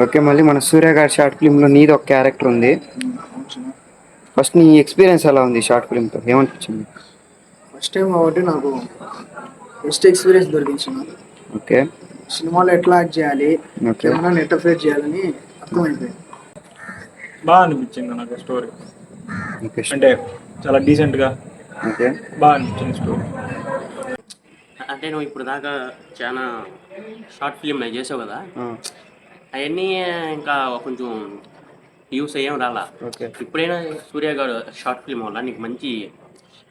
Okay, మళ్ళీ మన సూర్య గారి షార్ట్ ఫిల్మ్లో నీది ఒక క్యారెక్టర్ ఉంది. ఫస్ట్ నీ ఎక్స్పీరియన్స్ ఎలా ఉంది షార్ట్ ఫిల్మ్తో, ఏమనిపించింది? ఫస్ట్ టైం కాబట్టి నాకు బెస్ట్ ఎక్స్పీరియన్స్ దొరికింది. ఓకే. సినిమాలో ఎట్లా యాక్ట్ చేయాలి, ఓకే. కెమెరాని ఎట్లా ఫేస్ చేయాలని అర్థమైపోయింది. బాగా అనిపించింది నాకు స్టోరీ. ఓకే. అంటే చాలా డీసెంట్గా ఓకే. బాగా అనిపించింది స్టోరీ. అంటే నువ్వు ఇప్పుడు దాకా చాలా షార్ట్ ఫిలిం నేను చేసావు కదా, అవన్నీ ఇంకా కొంచెం వ్యూస్ ఏం రాలా. ఓకే. ఇప్పుడైనా సూర్య గారు షార్ట్ ఫిలిం వల్ల నీకు మంచి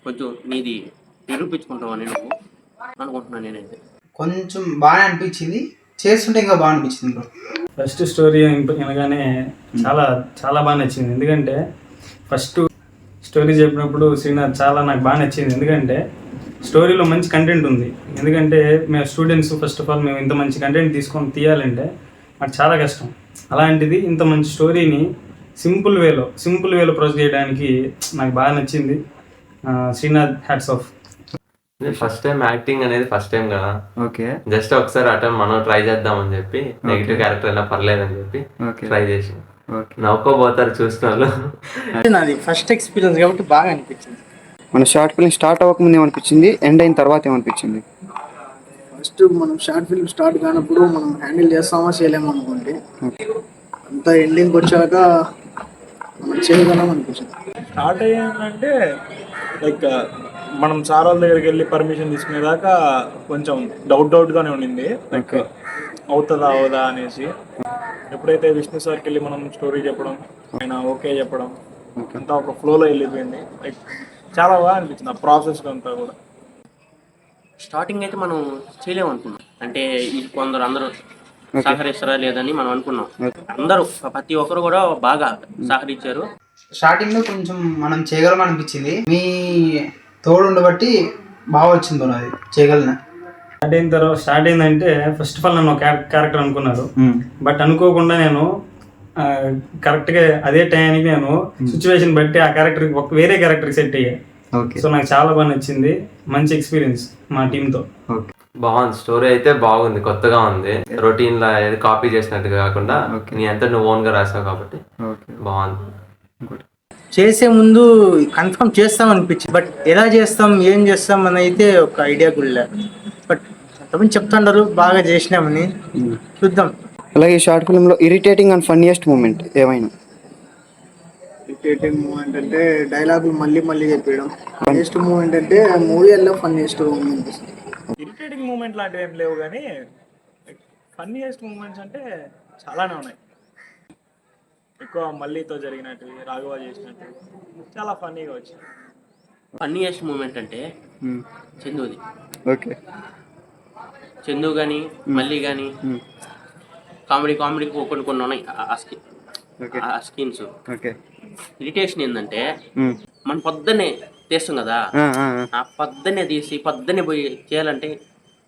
కొంచెం నీది నిరూపించుకుంటావని నువ్వు అనుకుంటున్నాను నేనైతే. కొంచెం బాగా అనిపించింది, చేస్తుంటే ఇంకా బాగా అనిపించింది బ్రో. ఫస్ట్ స్టోరీ వినగానే చాలా చాలా బాగా నచ్చింది. ఎందుకంటే ఫస్ట్ స్టోరీ చెప్పినప్పుడు శ్రీనాథ్ చాలా నాకు బాగా నచ్చింది. ఎందుకంటే స్టోరీలో మంచి కంటెంట్ ఉంది. ఎందుకంటే మేము స్టూడెంట్స్, ఫస్ట్ ఆఫ్ ఆల్ మేము ఇంత మంచి కంటెంట్ తీసుకొని తీయాలంటే నాకు చాలా కష్టం. అలాంటిది ఇంత మంచి స్టోరీని సింపుల్ వేలో ప్రొజెక్ట్ చేయడానికి నాకు బాగా నచ్చింది. Srinath hats off. First time acting అనేది ఫస్ట్ టైం కదా. ఓకే. జస్ట్ ఒకసారి అటెంప్ట్ మనం ట్రై చేద్దామని చెప్పి, నెగిటివ్ క్యారెక్టర్ అయినా పర్లేదని చెప్పి ట్రై చేసి నవ్వుకోబోతారు చూసిన వాళ్ళు. నాది ఫస్ట్ ఎక్స్పీరియన్స్ కాబట్టి బాగా అనిపించింది. మన షార్ట్ ఫిల్మ్ స్టార్ట్ అవ్వకముందు ఏమనిపించింది, ఎండ్ అయిన తర్వాత ఏమనిపించింది? ఫస్ట్ మనం షార్ట్ ఫిల్మ్ స్టార్ట్ కానప్పుడు మనం హ్యాండిల్ చేస్తామా చేయలేమో అనుకోండి, అంతా ఎండింగ్కి వచ్చాక మనం చేయగలం అనిపించింది. స్టార్ట్ అయ్యిందంటే లైక్ మనం సార్ వాళ్ళ దగ్గరికి వెళ్ళి పర్మిషన్ తీసుకునేదాకా కొంచెం డౌట్గానే ఉండింది. లైక్ అవుతుందా అవదా అనేసి. ఎప్పుడైతే విష్ణు సార్కి వెళ్ళి మనం స్టోరీ చెప్పడం, ఆయన ఓకే చెప్పడం, అంతా ఒక ఫ్లోలో వెళ్ళిపోయింది. లైక్ చాలా బాగా అనిపించింది ఆ ప్రాసెస్ అంతా కూడా. స్టార్టింగ్ అయితే మనం చేయలేము అనుకున్నాం. అంటే కొందరు అందరూ సహకరిస్తారా లేదని మనం అనుకున్నాం. అందరూ ప్రతి ఒక్కరు కూడా బాగా సహకరించారు. స్టార్టింగ్ లో కొంచెం మనం చేయగలం అనిపించింది. మీ తోడు ఉండబట్టి బాగా వచ్చింది బ్రో, అది చేయగలను. స్టార్ట్ అయిందంటే ఫస్ట్ ఆఫ్ ఆల్ నన్ను క్యారెక్టర్ అనుకున్నారు. బట్ అనుకోకుండా నేను కరెక్ట్గా అదే టైంకి నేను సిచ్యువేషన్ బట్టి ఆ క్యారెక్టర్ వేరే క్యారెక్టర్కి సెట్ అయ్యా. సో నాకు చాలా బాగా నచ్చింది. మంచి ఎక్స్పీరియన్స్ మా టీంతో. బాగుంది, స్టోరీ అయితే బాగుంది, కొత్తగా ఉంది. రొటీన్ లా ఏది కాపీ చేసినట్టుగా కాకుండా నీ అంతా నువ్వు ఓన్ గా రాసావు కాబట్టి బాగుంది. చేసే ముందు కన్ఫర్మ్ చేస్తాం అనిపించింది, బట్ ఎలా చేస్తాం ఏం చేస్తాం అని అయితే ఒక ఐడియా కూడా లేదు. బట్ కొంతమంది చెప్తుంటారు బాగా చేసినామని, చూద్దాం. అలాగే షార్ట్ ఫిల్మ్లో ఇరిటేటింగ్ అండ్ ఫన్నీయెస్ట్ మూమెంట్ ఏమైనా? ఇరిటేటింగ్ మూమెంట్ అంటే డైలాగులు మళ్ళీ మళ్ళీ చెప్పడం. ఫన్నీయెస్ట్ మూమెంట్ అంటే మూవీలో ఫన్నీయెస్ట్ మూమెంట్. ఇరిటేటింగ్ మూమెంట్ లాంటివి ఏం లేవు, కానీ ఫన్నీయెస్ట్ మూమెంట్స్ అంటే చాలానే ఉన్నాయి. ఎక్కువ మళ్ళీతో జరిగినట్టు, రాఘవ చేసినట్టు చాలా ఫన్నీగా వచ్చింది. ఫన్నీయెస్ట్ మూమెంట్ అంటే చందుది. ఓకే. చందు కానీ మళ్ళీ కానీ కామెడీ కొన్ని ఉన్నాయి ఆ స్కీన్స్. ఇరిటేషన్ ఏంటంటే మనం పొద్దున్నే తీస్తాం కదా, ఆ పొద్దున్నే తీసి పొద్దున్నే పోయి చేయాలంటే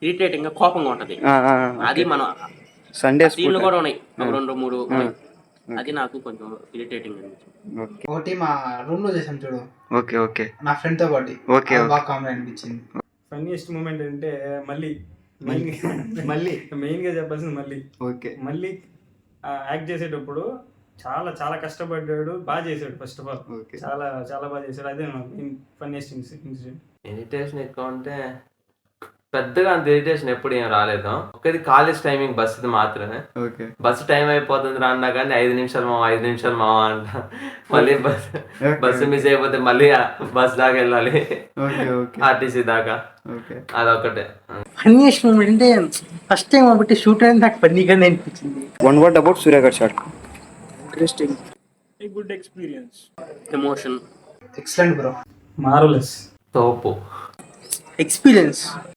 ఇరిటేటింగ్ గా కోపంగా ఉంటది. అది మనం సండే సీన్లు కూడా ఉన్నాయి, 2-3 ఉన్నాయి. అది నాకు కొంచెం ఇరిటేటింగ్ అనిపించింది. ఒకటి మా రూమ్ లో చేసాం చూడు, ఓకే ఓకే, నా ఫ్రెండ్ తో పాటు. ఓకే, బాగా కామెడీ అనిపించింది. ఫన్నీయెస్ట్ మూమెంట్ అంటే మళ్ళీ మెయిన్ గా చెప్పాల్సింది మళ్ళీ. ఓకే. మళ్ళీ యాక్ట్ చేసేటప్పుడు చాలా చాలా కష్టపడ్డాడు, బాగా చేశాడు. ఫస్ట్ ఆఫ్ ఆల్ చాలా చాలా బాగా చేశాడు. అదే ఫన్నీయెస్ట్ ఇన్సిడెంట్. ఇరిటేషన్ ఎక్కువ అంటే పెద్దగా అంత ఇరిటేషన్ ఎప్పుడు ఏం రాలేదు. ఒకటి కాలేజ్ టైమింగ్ బస్సు మాత్రమే. బస్సు టైం అయిపోతుంది రాన్నా కానీ 5 నిమిషాలు మావా అంట. మళ్ళీ బస్సు మిస్ అయిపోతే మళ్ళీ బస్ దాకా వెళ్ళాలి, ఆర్టీసీ దాకా. అదొకటే ఫన్నీయెస్ట్ మూమెంట్ అంటే ఫస్ట్ టైం కాబట్టి షూట్ అనేది నాకు ఫన్నీగానే అనిపించింది. వన్ వర్డ్ అబౌట్ సూర్య గారి short. Interesting, good experience, emotion, excellent bro, marvellous, తోపు ఎక్స్పీరియన్స్.